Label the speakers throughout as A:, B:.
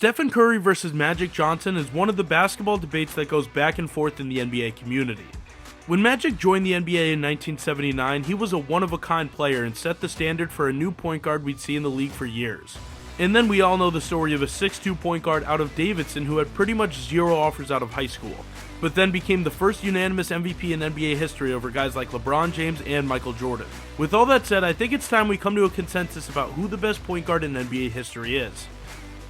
A: Stephen Curry versus Magic Johnson is one of the basketball debates that goes back and forth in the NBA community. When Magic joined the NBA in 1979, he was a one-of-a-kind player and set the standard for a new point guard we'd see in the league for years. And then we all know the story of a 6'2" point guard out of Davidson who had pretty much zero offers out of high school, but then became the first unanimous MVP in NBA history over guys like LeBron James and Michael Jordan. With all that said, I think it's time we come to a consensus about who the best point guard in NBA history is.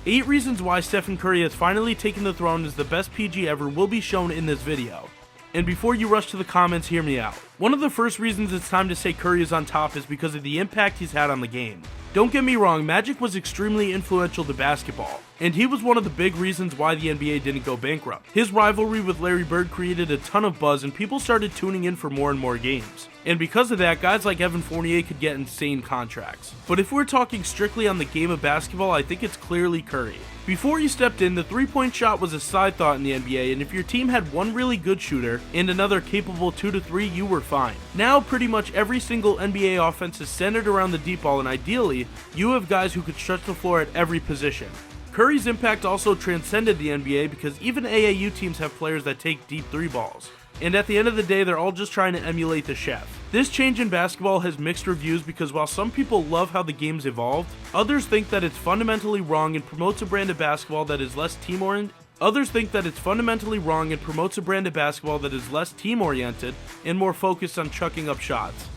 A: 8 reasons why Stephen Curry has finally taken the throne as the best PG ever will be shown in this video. And before you rush to the comments, hear me out. One of the first reasons it's time to say Curry is on top is because of the impact he's had on the game. Don't get me wrong, Magic was extremely influential to basketball, and he was one of the big reasons why the NBA didn't go bankrupt. His rivalry with Larry Bird created a ton of buzz and people started tuning in for more and more games. And because of that, guys like Evan Fournier could get insane contracts. But if we're talking strictly on the game of basketball, I think it's clearly Curry. Before he stepped in, the three-point shot was a side thought in the NBA, and if your team had one really good shooter and another capable 2 to 3, you were fine. Now, pretty much every single NBA offense is centered around the deep ball, and ideally, you have guys who could stretch the floor at every position. Curry's impact also transcended the NBA because even AAU teams have players that take deep 3 balls. And at the end of the day, they're all just trying to emulate the chef. This change in basketball has mixed reviews because while some people love how the game's evolved, others think that it's fundamentally wrong and promotes a brand of basketball that is less team-oriented. And more focused on chucking up shots.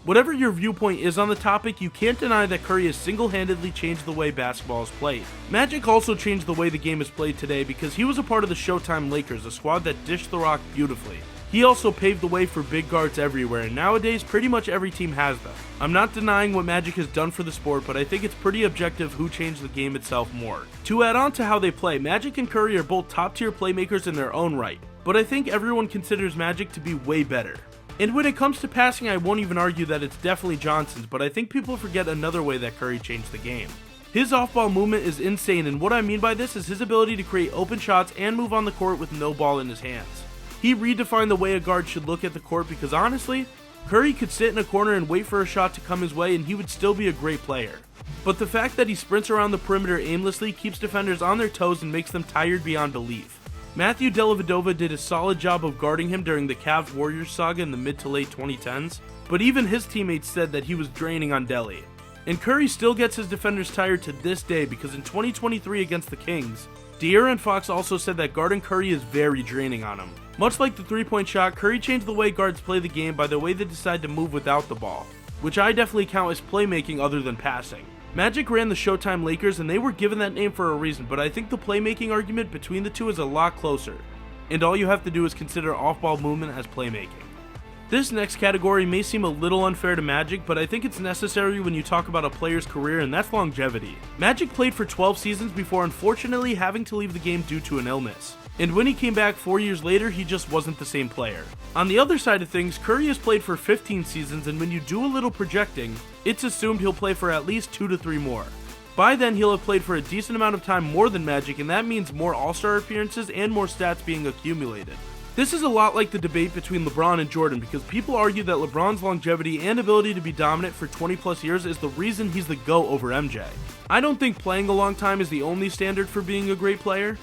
A: Whatever your viewpoint is on the topic, you can't deny that Curry has single-handedly changed the way basketball is played. Magic also changed the way the game is played today because he was a part of the Showtime Lakers, a squad that dished the rock beautifully. He also paved the way for big guards everywhere, and nowadays pretty much every team has them. I'm not denying what Magic has done for the sport, but I think it's pretty objective who changed the game itself more. To add on to how they play, Magic and Curry are both top-tier playmakers in their own right, but I think everyone considers Magic to be way better. And when it comes to passing, I won't even argue that it's definitely Johnson's, but I think people forget another way that Curry changed the game. His off-ball movement is insane, and what I mean by this is his ability to create open shots and move on the court with no ball in his hands. He redefined the way a guard should look at the court because honestly, Curry could sit in a corner and wait for a shot to come his way and he would still be a great player. But the fact that he sprints around the perimeter aimlessly keeps defenders on their toes and makes them tired beyond belief. Matthew Dellavedova did a solid job of guarding him during the Cavs-Warriors saga in the mid to late 2010s, but even his teammates said that he was draining on Delly. And Curry still gets his defenders tired to this day because in 2023 against the Kings, De'Aaron Fox also said that guarding Curry is very draining on him. Much like the three-point shot, Curry changed the way guards play the game by the way they decide to move without the ball, which I definitely count as playmaking other than passing. Magic ran the Showtime Lakers and they were given that name for a reason, but I think the playmaking argument between the two is a lot closer, and all you have to do is consider off-ball movement as playmaking. This next category may seem a little unfair to Magic, but I think it's necessary when you talk about a player's career, and that's longevity. Magic played for 12 seasons before unfortunately having to leave the game due to an illness. And when he came back 4 years later, he just wasn't the same player. On the other side of things, Curry has played for 15 seasons, and when you do a little projecting, it's assumed he'll play for at least 2 to 3 more. By then, he'll have played for a decent amount of time more than Magic, and that means more All-Star appearances and more stats being accumulated. This is a lot like the debate between LeBron and Jordan because people argue that LeBron's longevity and ability to be dominant for 20 plus years is the reason he's the GOAT over MJ. I don't think playing a long time is the only standard for being a great player,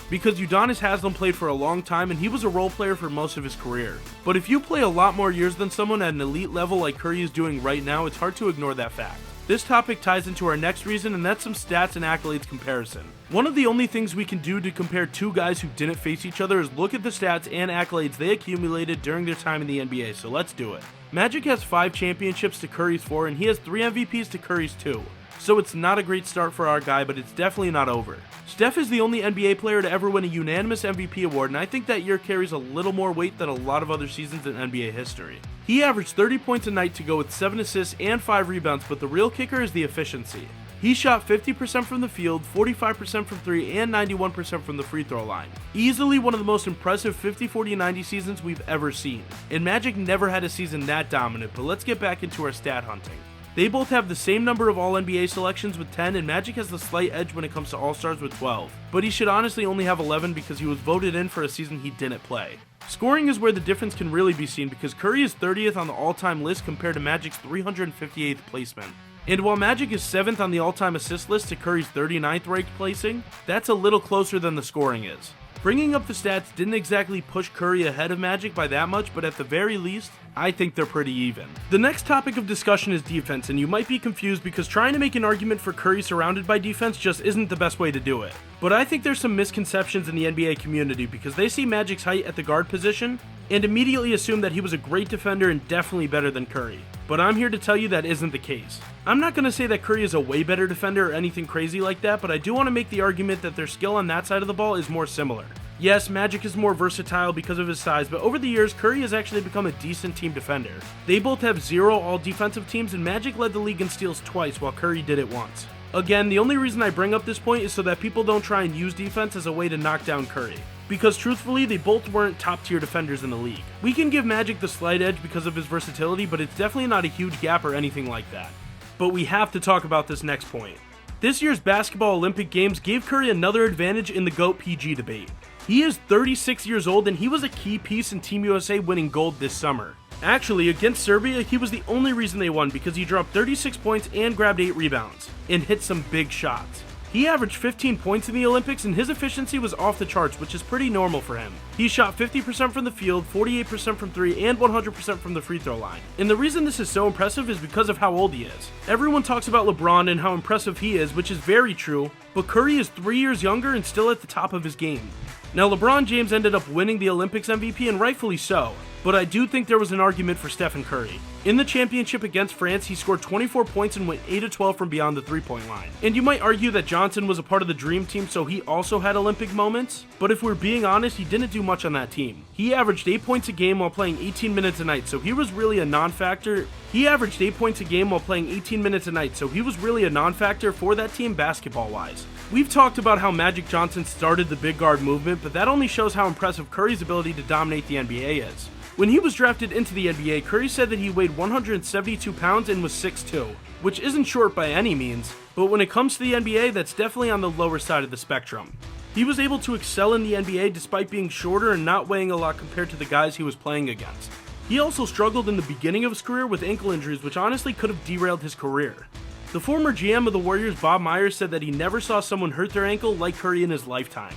A: because Udonis Haslem played for a long time and he was a role player for most of his career. But if you play a lot more years than someone at an elite level like Curry is doing right now, it's hard to ignore that fact. This topic ties into our next reason, and that's some stats and accolades comparison. One of the only things we can do to compare two guys who didn't face each other is look at the stats and accolades they accumulated during their time in the NBA, so let's do it. Magic has 5 championships to Curry's 4, and he has 3 MVPs to Curry's 2. So it's not a great start for our guy, but it's definitely not over. Steph is the only NBA player to ever win a unanimous MVP award, and I think that year carries a little more weight than a lot of other seasons in NBA history. He averaged 30 points a night to go with 7 assists and 5 rebounds, but the real kicker is the efficiency. He shot 50% from the field, 45% from 3, and 91% from the free throw line. Easily one of the most impressive 50-40-90 seasons we've ever seen. And Magic never had a season that dominant, but let's get back into our stat hunting. They both have the same number of All-NBA selections with 10, and Magic has the slight edge when it comes to All-Stars with 12. But he should honestly only have 11 because he was voted in for a season he didn't play. Scoring is where the difference can really be seen because Curry is 30th on the all-time list compared to Magic's 358th placement. And while Magic is 7th on the all-time assist list to Curry's 39th ranked placing, that's a little closer than the scoring is. Bringing up the stats didn't exactly push Curry ahead of Magic by that much, but at the very least, I think they're pretty even. The next topic of discussion is defense, and you might be confused because trying to make an argument for Curry surrounded by defense just isn't the best way to do it. But I think there's some misconceptions in the NBA community because they see Magic's height at the guard position and immediately assume that he was a great defender and definitely better than Curry. But I'm here to tell you that isn't the case. I'm not going to say that Curry is a way better defender or anything crazy like that, but I do want to make the argument that their skill on that side of the ball is more similar. Yes, Magic is more versatile because of his size, but over the years, Curry has actually become a decent team defender. They both have 0 all-defensive teams, and Magic led the league in steals twice while Curry did it once. Again, the only reason I bring up this point is so that people don't try and use defense as a way to knock down Curry. Because truthfully, they both weren't top-tier defenders in the league. We can give Magic the slight edge because of his versatility, but it's definitely not a huge gap or anything like that. But we have to talk about this next point. This year's basketball Olympic Games gave Curry another advantage in the GOAT PG debate. He is 36 years old and he was a key piece in Team USA winning gold this summer. Actually, against Serbia, he was the only reason they won because he dropped 36 points and grabbed 8 rebounds, and hit some big shots. He averaged 15 points in the Olympics and his efficiency was off the charts, which is pretty normal for him. He shot 50% from the field, 48% from 3, and 100% from the free throw line. And the reason this is so impressive is because of how old he is. Everyone talks about LeBron and how impressive he is, which is very true, but Curry is 3 years younger and still at the top of his game. Now, LeBron James ended up winning the Olympics MVP, and rightfully so, but I do think there was an argument for Steph Curry. In the championship against France, he scored 24 points and went 8 of 12 from beyond the three-point line. And you might argue that Johnson was a part of the Dream Team, so he also had Olympic moments, but if we're being honest, he didn't do much on that team. He averaged 8 points a game while playing 18 minutes a night, so he was really a non-factor. He averaged 8 points a game while playing 18 minutes a night, so he was really a non-factor for that team basketball-wise. We've talked about how Magic Johnson started the big guard movement, but that only shows how impressive Curry's ability to dominate the NBA is. When he was drafted into the NBA, Curry said that he weighed 172 pounds and was 6'2", which isn't short by any means, but when it comes to the NBA, that's definitely on the lower side of the spectrum. He was able to excel in the NBA despite being shorter and not weighing a lot compared to the guys he was playing against. He also struggled in the beginning of his career with ankle injuries, which honestly could have derailed his career. The former GM of the Warriors, Bob Myers, said that he never saw someone hurt their ankle like Curry in his lifetime.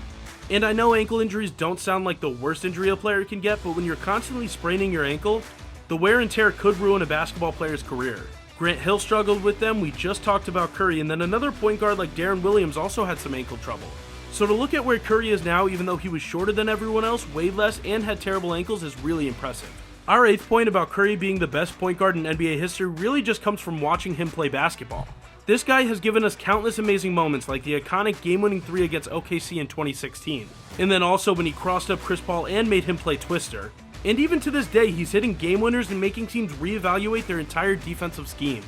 A: And I know ankle injuries don't sound like the worst injury a player can get, but when you're constantly spraining your ankle, the wear and tear could ruin a basketball player's career. Grant Hill struggled with them, we just talked about Curry, and then another point guard like Deron Williams also had some ankle trouble. So to look at where Curry is now, even though he was shorter than everyone else, weighed less, and had terrible ankles is really impressive. Our 8th point about Curry being the best point guard in NBA history really just comes from watching him play basketball. This guy has given us countless amazing moments like the iconic game-winning 3 against OKC in 2016, and then also when he crossed up Chris Paul and made him play Twister. And even to this day, he's hitting game winners and making teams reevaluate their entire defensive scheme.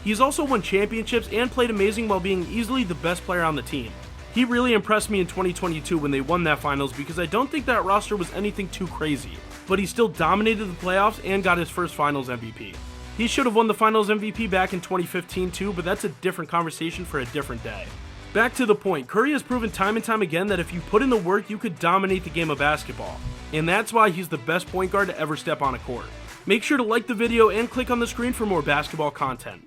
A: He's also won championships and played amazing while being easily the best player on the team. He really impressed me in 2022 when they won that finals because I don't think that roster was anything too crazy, but he still dominated the playoffs and got his first finals MVP. He should have won the finals MVP back in 2015 too, but that's a different conversation for a different day. Back to the point, Curry has proven time and time again that if you put in the work, you could dominate the game of basketball. And that's why he's the best point guard to ever step on a court. Make sure to like the video and click on the screen for more basketball content.